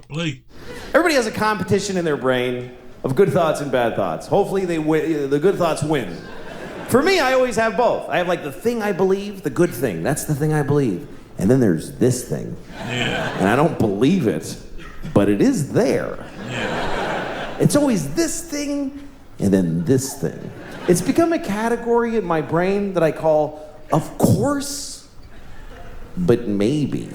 Please. Everybody has a competition in their brain of good thoughts and bad thoughts. Hopefully they win, the good thoughts win. For me, I always have both. I have like the thing I believe, the good thing. That's the thing I believe. And then there's this thing. Yeah. And I don't believe it, but it is there. Yeah. It's always this thing and then this thing. It's become a category in my brain that I call, of course, but maybe.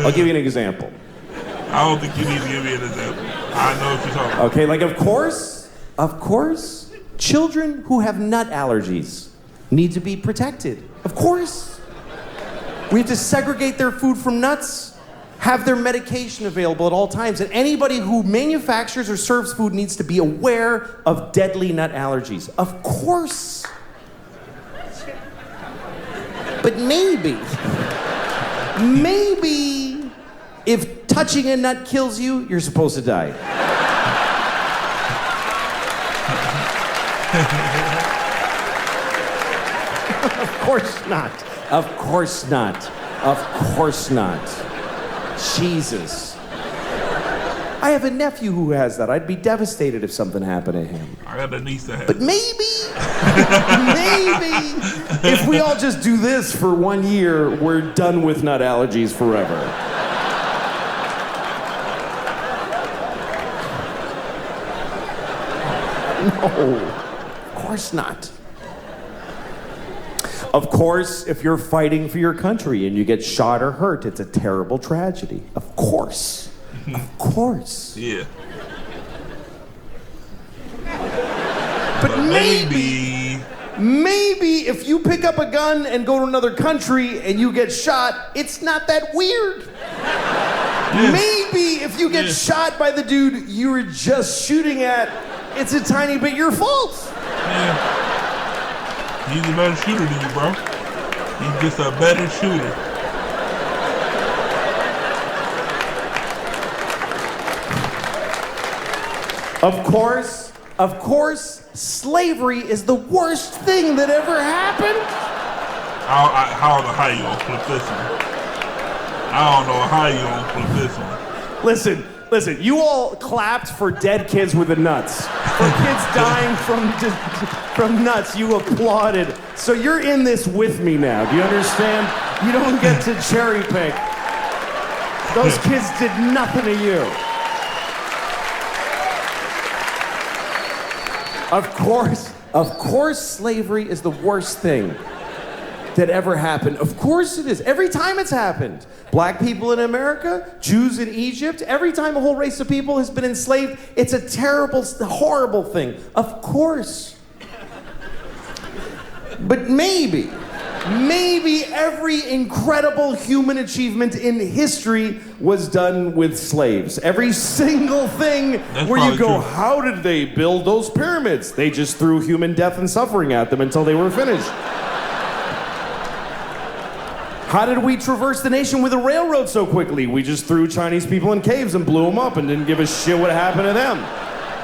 I'll give you an example. I don't think you need to give me an example. I know what you're talking about. Okay, like of course, children who have nut allergies need to be protected. Of course. We have to segregate their food from nuts, have their medication available at all times, and anybody who manufactures or serves food needs to be aware of deadly nut allergies. Of course. But maybe if touching a nut kills you, you're supposed to die. Of course not. Of course not. Of course not. Jesus. I have a nephew who has that. I'd be devastated if something happened to him. I got a niece that has But maybe, if we all just do this for 1 year, we're done with nut allergies forever. No, of course not. Of course, if you're fighting for your country and you get shot or hurt, it's a terrible tragedy. Of course. Of course. Yeah. But maybe if you pick up a gun and go to another country and you get shot, it's not that weird. Yes. Maybe if you get shot by the dude you were just shooting at, it's a tiny bit your fault. Yeah. He's a better shooter than you, bro. He's just a better shooter. Of course, slavery is the worst thing that ever happened. How you gonna flip this one? I don't know how you gonna flip this one. Listen, you all clapped for dead kids with the nuts. For kids dying from nuts, you applauded. So you're in this with me now. Do you understand? You don't get to cherry pick. Those kids did nothing to you. Of course, slavery is the worst thing that ever happened. Of course it is. Every time it's happened. Black people in America, Jews in Egypt, every time a whole race of people has been enslaved, it's a terrible, horrible thing. Of course. But maybe every incredible human achievement in history was done with slaves. Every single thing where you go, how did they build those pyramids? They just threw human death and suffering at them until they were finished. How did we traverse the nation with a railroad so quickly? We just threw Chinese people in caves and blew them up and didn't give a shit what happened to them.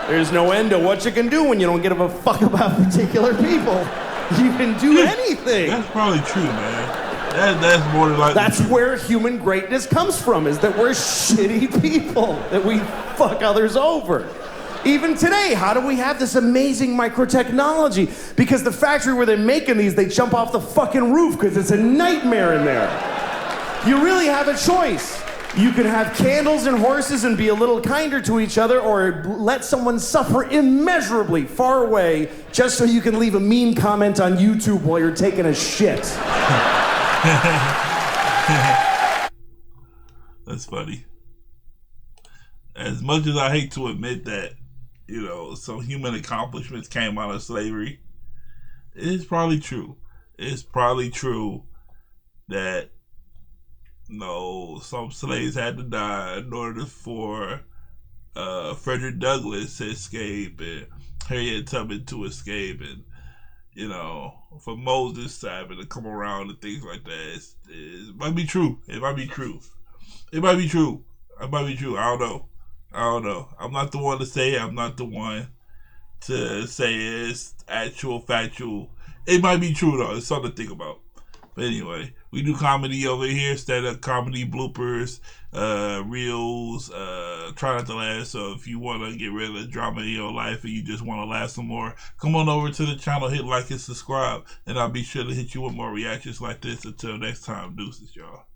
There's no end to what you can do when you don't give a fuck about particular people. You can do anything. That's probably true, man. That's more than likely. That's where human greatness comes from, is that we're shitty people, that we fuck others over. Even today, how do we have this amazing microtechnology? Because the factory where they're making these, they jump off the fucking roof because it's a nightmare in there. You really have a choice. You can have candles and horses and be a little kinder to each other, or let someone suffer immeasurably far away just so you can leave a mean comment on YouTube while you're taking a shit. That's funny. As much as I hate to admit that, some human accomplishments came out of slavery, it's probably true. It's probably true that, some slaves had to die in order for Frederick Douglass to escape and Harriet Tubman to escape, and for Moses to happen to come around and things like that. It might be true. It might be true. I don't know. I'm not the one to say it. I'm not the one to say it's actual, factual. It might be true, though. It's something to think about. But anyway, we do comedy over here, stand-up comedy, bloopers, reels, try not to laugh. So if you want to get rid of the drama in your life and you just want to laugh some more, come on over to the channel, hit like and subscribe, and I'll be sure to hit you with more reactions like this. Until next time, deuces, y'all.